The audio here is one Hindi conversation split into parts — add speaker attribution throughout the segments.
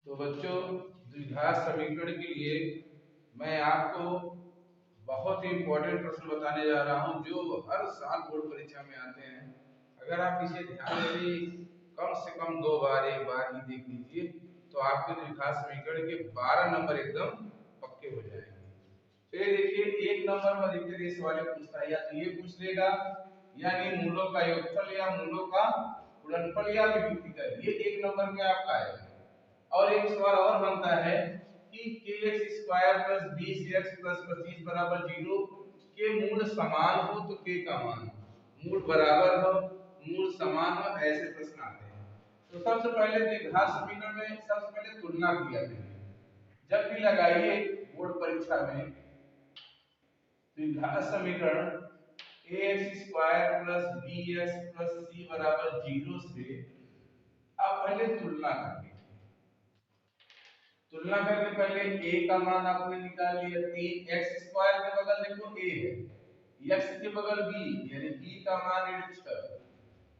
Speaker 1: तो बच्चों, द्विघात समीकरण के लिए मैं आपको बहुत ही इम्पोर्टेंट प्रश्न बताने जा रहा हूं जो हर साल बोर्ड परीक्षा में आते हैं। अगर आप इसे ध्यान से कम एक बार ही देख लीजिए तो आपके द्विघात समीकरण के 12 नंबर एकदम पक्के हो जाएंगे। फिर देखिए, एक नंबर पर अधिकतर ये सवाल पूछता है, या तो ये पूछ लेगा यानी मूलों का योगफल या मूलों का गुणनफल या विभक्तिकर, ये एक नंबर में आपका आएगा। और एक सवाल और बनता है कि kx² + 20x + 25 बराबर 0 के मूल समान हो तो k का मान मूल बराबर हो, मूल समान हो, ऐसे प्रश्न आते हैं। तो सबसे पहले द्विघात समीकरण में सबसे पहले तुलना किया जाए। जब भी लगाइए बोर्ड परीक्षा में द्विघात समीकरण ax² + bx + c बराबर 0 से आप पहले तुलना करें। तुलना करके पहले a का मान आपने निकाल लिया 3x² के बगल देखो a है, x के बगल b यानी b का मान 6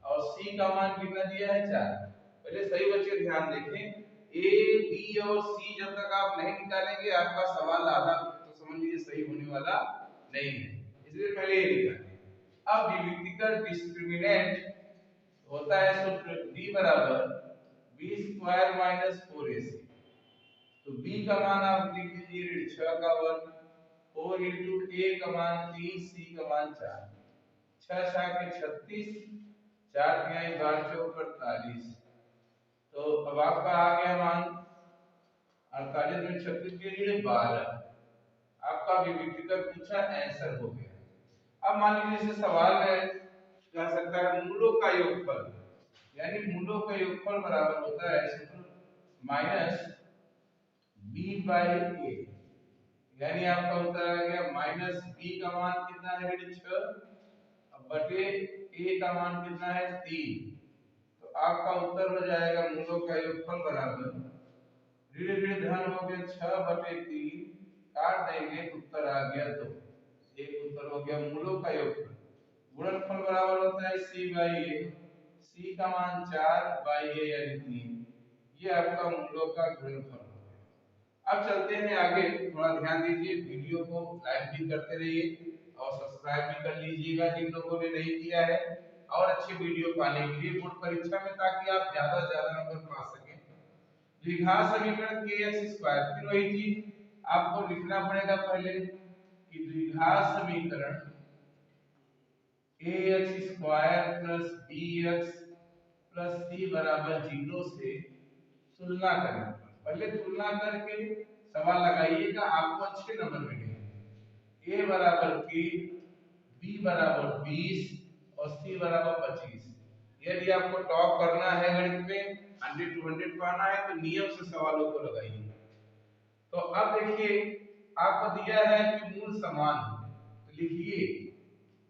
Speaker 1: और c का मान कितना दिया है 4। पहले सही बच्चे ध्यान देखें, a b और c जब तक आप नहीं निकालेंगे आपका सवाल आधा तो समझ लीजिए सही होने वाला नहीं है, इसलिए पहले ये निकालें। अब विभक्तिकर डिस्क्रिमिनेंट होता है सूत्र d बराबर b² - 4ac। तो b का मान आप लिख दीजिए 6 का वर्ग 4 * a का मान 3 c का मान 4, 6 6 के 36, 4 तिहाई 12 चौक 48। तो अब आपका आ गया मान 48 में 36 के लिए 12, आपका विभक्तिकर पूछा आंसर हो गया। अब मान लीजिए इस सवाल में क्या सकता है मूलों का योगफल, यानी मूलों का योगफल बराबर होता है माइनस b/a, यानी आपका उत्तर आ गया माइनस b का मान कितना है 6 बटे a का मान कितना है 3। तो आपका उत्तर हो जाएगा मूलों का योगफल बराबर ऋण ऋण धन हो गया 6 बटे 3, काट देंगे तो उत्तर आ गया 2। एक उत्तर हो गया मूलों का योगफल। गुणनफल बराबर होता है c/a, c का मान 4/a यानी 3, ये आपका मूलों का गुणनफल। अब चलते हैं आगे, थोड़ा ध्यान दीजिए, वीडियो को लाइक भी करते रहिए और सब्सक्राइब भी कर लीजिएगा जिन लोगों ने नहीं किया है, और अच्छे वीडियो पाने के लिए बोर्ड परीक्षा में, ताकि आप ज्यादा से ज्यादा नंबर पा सकें। द्विघात समीकरण kx², फिर वही चीज आपको लिखना पड़ेगा पहले कि द्विघात समीकरण ax² + bx + c बराबर 0 से तुलना करें। पहले तुलना करके सवाल लगाइएगा, आपको अच्छे नंबर मिलेंगे। a बराबर k, b बराबर 20 और c बराबर 25। यदि आपको टॉप करना है गणित में 100 to 100 पाना है तो नियम से सवालों को लगाइए। तो अब देखिए, आपको दिया है कि मूल समान, तो लिखिए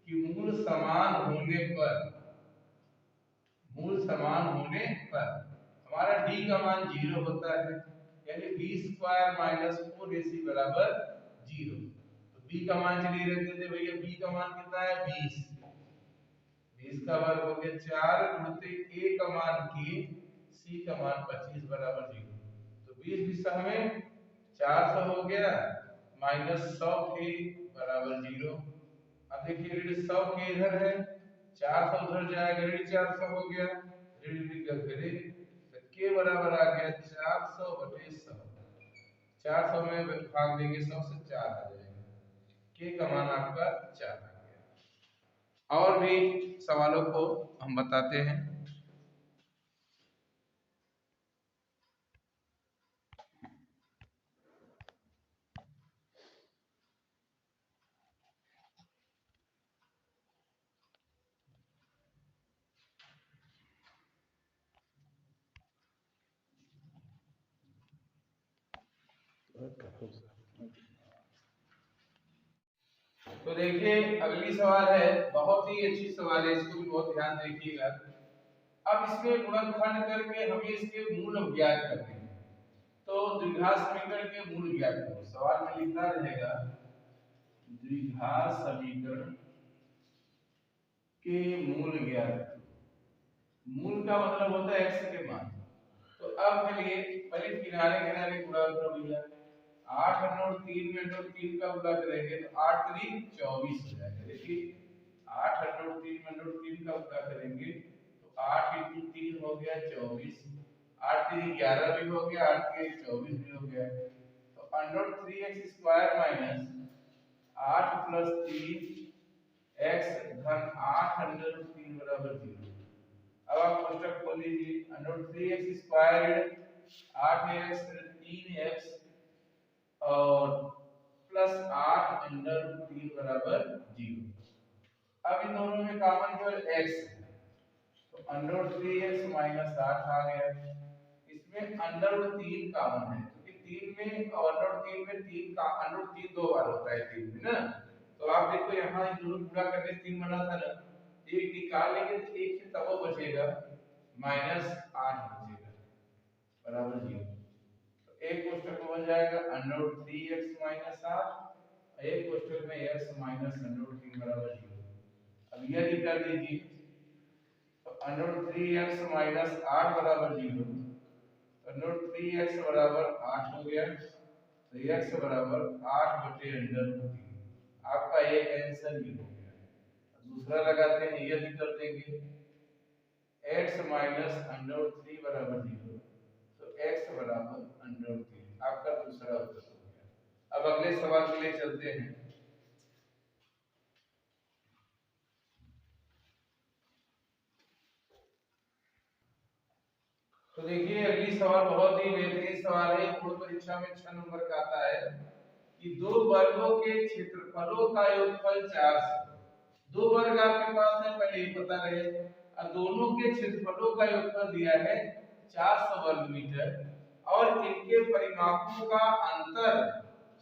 Speaker 1: कि मूल समान होने पर हमारा d का मान 0 होता है, यानी b² - 4ac बराबर 0। तो b का मान चलिए रख देते भैया, b का मान कितना है 20, 20 का वर्ग हो गया 4 गुणित a का मान k, c का मान 25 बराबर 0। तो 20 20 में 400 हो गया माइनस 100 k बराबर 0। अब देखिए ऋण 100 k इधर है, 400 उधर जाएगा, ऋण 400 हो गया, ऋण ऋण का ऋण, तो k बराबर आ गया 400 बटे 100। 400 में भाग देंगे 100 से 4 आ जाएगा, k का मान आपका 4 आ गया। और भी सवालों को हम बताते हैं। तो देखिए अगली सवाल है, बहुत ही अच्छी सवाल है, इसको भी बहुत ध्यान देखिएगा। अब इसमें गुणनखंड करके हमें इसके मूल ज्ञात करने हैं। तो द्विघात समीकरण के मूल ज्ञात करो, सवाल में लिखा रहेगा द्विघात समीकरण के मूल ज्ञात। मूल का मतलब होता है x के मान। तो तो अब चलिए पहले किनारे किनारे गुणा करो भैया। 8 और 3 में और 3 का गुणा करेंगे तो 8 3 24 हो जाएगा। देखिए 8 और 3 में और 3 का गुणा करेंगे तो 8 × 3 हो गया 24, 8 3 11 भी हो गया, 8 3 24 भी हो गया। तो √3x² माइनस 8 + 3 x घन 8 √3 बराबर 0। अब आप कोष्टक खोल लीजिए। √3x², 8x 3x और प्लस 8 √3 बराबर 0। अब इन दोनों में कॉमन केवल x है, तो √3x माइनस 8 आ गया। इसमें √3 कॉमन है क्योंकि 3 में और √3 में 3 का √3 दो बार होता है 3 में ना। तो आप देखो यहाँ इन दोनों गुणा करने से 3 बना था ना, एक निकाल लेंगे तो एक से तब बचेगा -8 बचेगा बराबर 0। तो एक कोष्टक में बन जाएगा √3x माइनस 8, एक कोष्टक में x माइनस √3 बराबर 0। अब यदि कर दीजिए तो √3x माइनस 8 बराबर 0, तो √3x बराबर 8 हो गया। तो x बराबर 8 बटे √3। आपका एक आंसर भी हो गया। दूसरा लगाते हैं, यदि कर देंगे x माइनस √3 बराबर 0, तो x बराबर √3। आपका दूसरा उत्तर हो गया। अब अगले सवाल के लिए चलते हैं। तो देखिए अगली सवाल बहुत ही बेहतरीन सवाल है, बोर्ड परीक्षा में 6 नंबर का आता है कि दो वर्गों के क्षेत्रफलों का योगफल 400। दो वर्ग आपके पास है, पहले ही पता रहे, और दोनों के क्षेत्रफलों का योगफल दिया है 400 वर्ग मीटर और इनके परिमापों का अंतर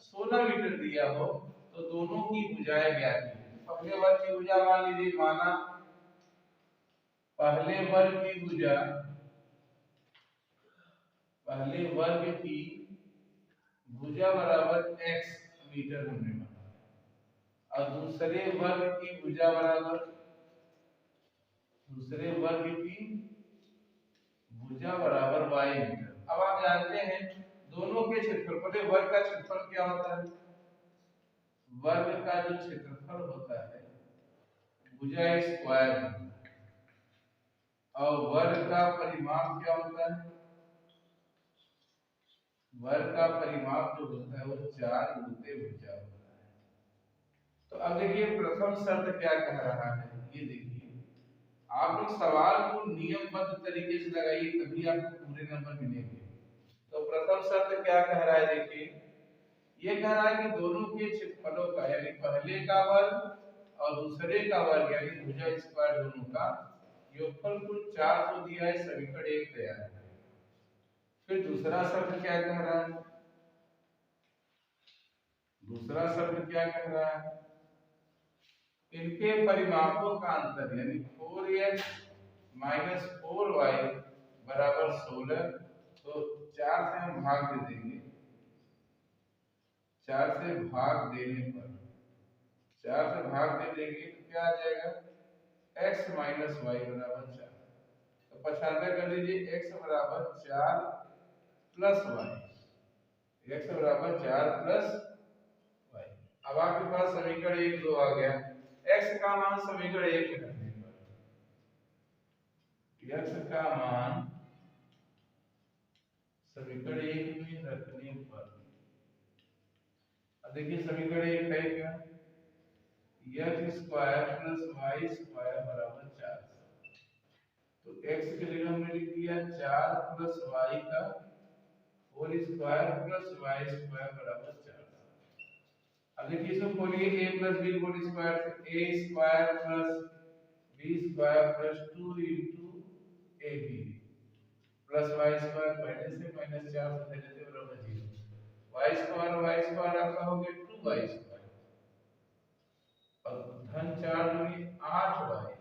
Speaker 1: 16 मीटर दिया हो तो दोनों की भुजाएं ज्ञात कीजिए। पहले वर्ग की भुजा मान लीजिए, माना पहले वर्ग की भुजा, पहले वर्ग की भुजा बराबर x मीटर हमने माना, और दूसरे वर्ग की भुजा बराबर, दूसरे वर्ग की भुजा बराबर y मीटर। अब आप जानते हैं दोनों के क्षेत्रफल, पहले वर्ग का क्षेत्रफल क्या होता है, वर्ग का जो क्षेत्रफल होता है भुजा स्क्वायर होता है, और वर्ग का परिमाप क्या होता है, वर्ग का परिमाप जो होता है वो 4 गुणित भुजा होता है। तो अब देखिए प्रथम शर्त क्या कह रहा है, ये देखिए आप लोग सवाल को नियमबद्ध तरीके से लगाइए तभी आपको पूरे नंबर मिलेंगे। तो प्रथम शर्त क्या कह रहा है, देखिए ये कह रहा है कि दोनों के क्षेत्रफलों का यानी पहले का वर्ग और दूसरे का वर्ग यानी भुजा स्क्वायर दोनों का योगफल कुल 400 दिया है, समीकरण 1 तैयार है। फिर दूसरा शब्द क्या कह रहा है, दूसरा शब्द क्या कह रहा है, इनके परिमापों का अंतर यानी 4x माइनस 4y बराबर 16। तो 4 से हम भाग दे देंगे, 4 से भाग देने पर, 4 से भाग दे देंगे तो क्या आ जाएगा, x माइनस y बराबर 4। तो 95 कर लीजिए, x बराबर 4 प्लस y, x बराबर 4 प्लस y। अब आपके पास समीकरण 1 2 आ गया। x का मान समीकरण 1 में रखने पर, x का मान समीकरण 1 में रखने पर, अब देखिए समीकरण 1 है क्या, x square plus y square बराबर 400। तो x के लिए हमने लिख दिया 4 प्लस y का whole square plus y square बराबर 400। अब देखिए इसको खोलिए, a plus b whole square से a square plus b square plus 2 into ab plus y square पहले से माइनस 4 से देते बराबर 0। y स्क्वायर आपका हो गया 2y स्क्वायर और धन 4 दूनी 8y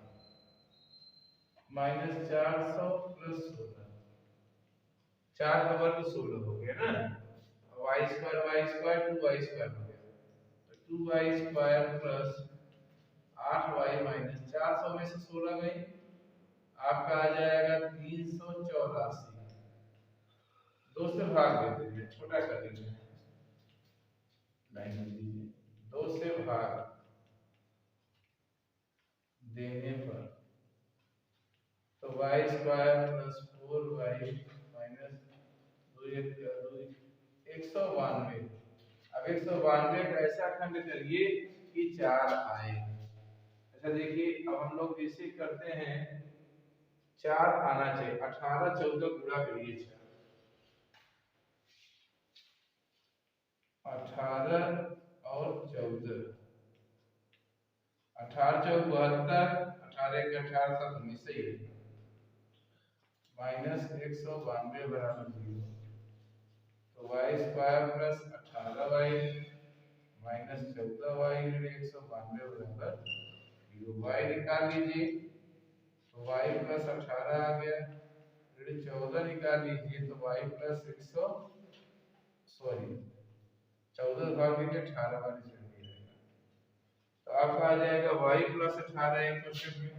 Speaker 1: माइनस 400 प्लस 16, 4 का वर्ग 16 हो गया ना। y स्क्वायर 2y स्क्वायर हो गया, तो 2y square plus 8y minus 400 में से 16 गई, आपका आ जाएगा 384। दो से भाग देते हैं, छोटा कर देते हैं, लाइन दीजिए, दो से भाग देने पर तो y square plus 4y minus 192। अब 192 का ऐसा खंड करिए कि 4 आए। अच्छा देखिए, अब हम लोग इसे करते हैं, 4 आना चाहिए, 18 14 गुणा करिए 18 और 14, 18 चौक 72, 18 एक 18 7 19 सही है, माइनस 192 बराबर 0। तो y square plus 18y minus 14y ऋण 192 बराबर 0। y निकाल लीजिए, तो y प्लस 18 आ गया, ऋण 14 निकाल लीजिए तो y प्लस 100 सॉरी 14 भाग दीजिए 18 वाली चल जाएगा, तो आपका आ जाएगा y प्लस 18 एक क्वेश्चन में,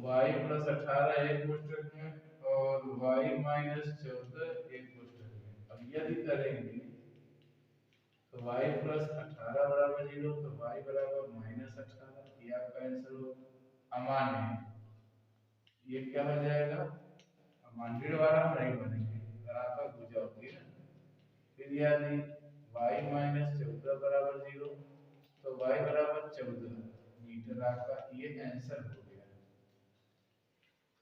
Speaker 1: y प्लस 18 एक कोष्ठक में और y माइनस 14 एक कोष्ठक में। अब यदि करेंगे तो y प्लस 18 बराबर 0, तो y बराबर माइनस 18, ये आपका आंसर होगा। अमान्य ये क्या हो जाएगा, अमान्य वाला नहीं बनेंगे, धनात्मक भुजा होती है ना। फिर यदि y माइनस 14 बराबर 0, तो y बराबर 14 मीटर, आपका ये आंसर हो गया।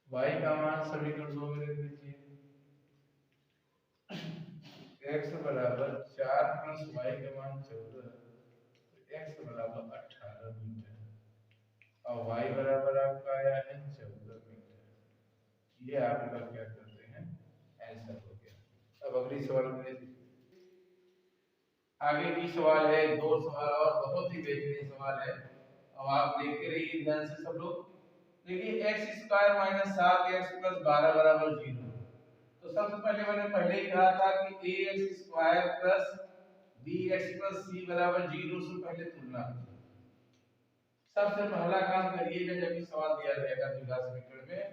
Speaker 1: y का मान समीकरण 2 में लिख दीजिए, x बराबर 4 प्लस y का मान 14, तो x बराबर 18 मीटर और y बराबर आपका आया है 14 मीटर। ये आपका क्या करते हैं, आंसर हो गया। अब अगली सवाल में आगे की सवाल है, दो सवाल और बहुत ही बेहतरीन सवाल है। अब आप देखते रहिए ध्यान से सब लोग। देखिए x square minus 7x plus 12 बराबर 0। तो सबसे पहले मैंने ही कहा था कि ax square plus bx plus c बराबर 0 से पहले तुलना करो। सबसे पहला काम करिएगा, जब भी सवाल दिया जाएगा द्विघात समीकरण में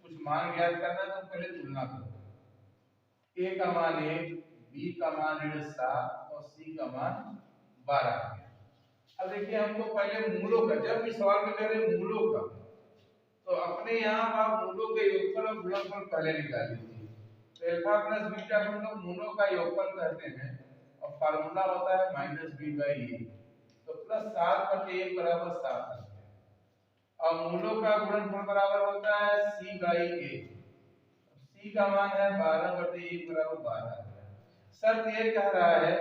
Speaker 1: कुछ मान ज्ञात करना तो पहले तुलना करो। a का मान 1, b का मान ऋण 7 और c का मान 12। अब देखिए हमको पहले मूलों का, जब भी सवाल में कह रहे मूलों का, तो अपने यहाँ आप मूलों के योगफल और गुणनफल पहले निकाल लीजिए। तो अल्फा प्लस बीटा को हम लोग मूलों का योगफल कहते हैं और फार्मूला होता है माइनस बी बाई ए। तो प्लस 7 बटे 1 बराबर 7 और मूलों का गुणनफल बराबर होता है c बाई ए। c का मान है 12 बटे 1 बराबर 12। शर्त ये कह रहा है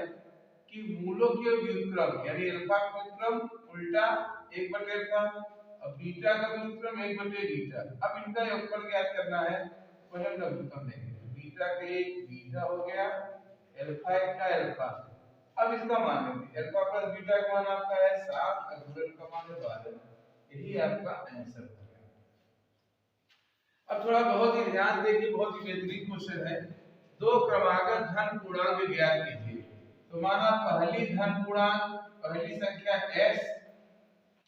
Speaker 1: कि मूलों के व्युत्क्रम यानी अल्फा का व्युत्क्रम उल्टा 1 बटे अल्फा और बीटा का व्युत्क्रम 1 बटे बीटा। अब इनका योगफल ज्ञात करना है, पहले हम व्युत्क्रम देंगे। बीटा का 1 बीटा हो गया, अल्फा का अल्फा। अब इसका मान लेंगे, अल्फा प्लस बीटा का मान आपका है 7 और गुणन का मान है 12। यही आपका आंसर हो गया। अब थोड़ा बहुत ही ध्यान देखिए, बहुत ही बेहतरीन क्वेश्चन है। दो क्रमागत धन पूर्णांक ज्ञात कीजिए। तो माना पहली धन पूर्णांक, पहली संख्या x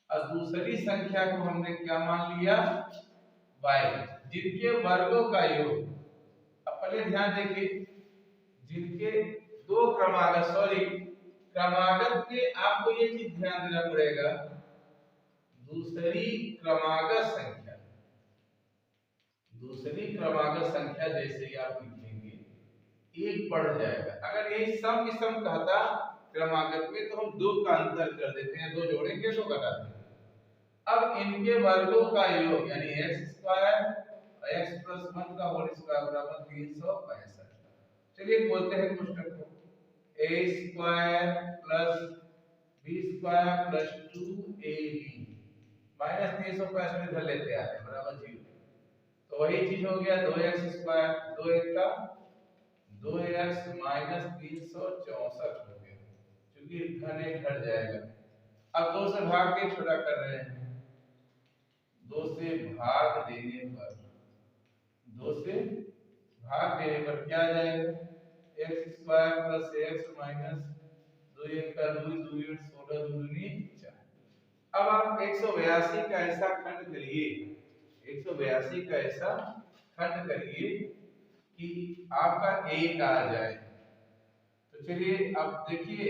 Speaker 1: और दूसरी संख्या को हमने क्या मान लिया y, जिनके वर्गों का योग। अब पहले ध्यान देखिए, जिनके दो क्रमागत, सॉरी क्रमागत के आपको ये चीज ध्यान देना पड़ेगा, दूसरी क्रमागत संख्या, दूसरी क्रमागत संख्या जैसे ही आप लिखेंगे एक बढ़ जाएगा। अगर यही सम विषम कहता क्रमागत में तो हम दो का अंतर कर देते हैं, दो जोड़ेंगे तो घटा देंगे। अब इनके वर्गों का योग यानी x स्क्वायर और x प्लस 1 का होल स्क्वायर बराबर 365। चलिए बोलते हैं कोष्ठक को, a square plus b square plus 2ab minus 365 इधर लेते आ रहे बराबर 0। तो वही चीज हो गया 2x स्क्वायर, 2 एक का 2x माइनस 364 हो गया, क्योंकि धन एक घट जाएगा। अब 2 से भाग के छोटा कर रहे हैं, 2 से भाग देने पर, 2 से भाग देने पर क्या आ जाएगा, x square plus x minus 2 एक का 2 2 16 2 दूनी 4। अब आप 182 का ऐसा खंड करिए, 182 का ऐसा खंड करिए कि आपका एक आ जाए। तो चलिए अब देखिए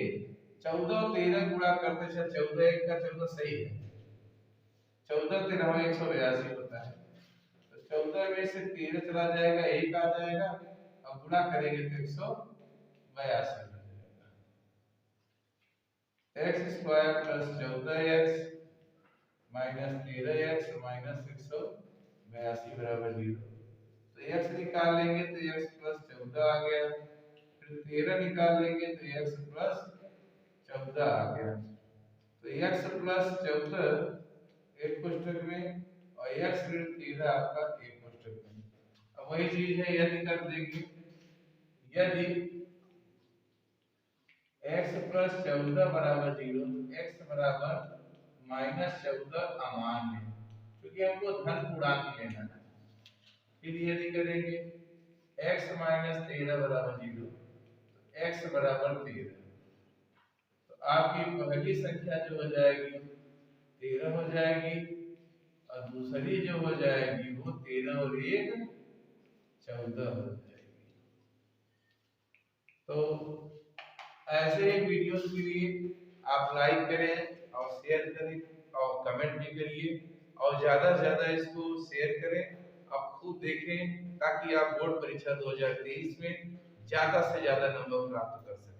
Speaker 1: 14 और 13 गुणा करते हैं, 14 एक का 14 सही है, 14 13 में 182 होता है। तो 14 में से 13 चला जाएगा, एक आ जाएगा, अब गुणा करेंगे तो 182 हो जाएगा। x square plus 14x minus 13x minus 182 बराबर 0। तो x निकाल लेंगे तो x प्लस 14 आ गया, फिर 13 निकाल लेंगे तो x प्लस 14 आ गया। तो x प्लस 14 एक कोष्ठक में और x ऋण 13 आपका एक कोष्ठक में। अब वही चीज है, यदि कर देंगे, यदि x प्लस 14 बराबर 0 तो x बराबर माइनस 14 अमान्य, क्योंकि हमको धन पूर्णांक लेना है। फिर यदि करेंगे x माइनस 13 बराबर 0 तो x बराबर 13, तो आपकी पहली संख्या जो हो जाएगी 13 हो जाएगी और दूसरी जो हो जाएगी वो 13 और 1 14 हो जाएगी। तो ऐसे ही वीडियोस के लिए आप लाइक करें और शेयर करें और कमेंट भी करिए और ज्यादा से ज्यादा इसको शेयर करें, आप खुद देखें ताकि आप बोर्ड परीक्षा 2023 में ज्यादा से ज्यादा नंबर प्राप्त कर सकें।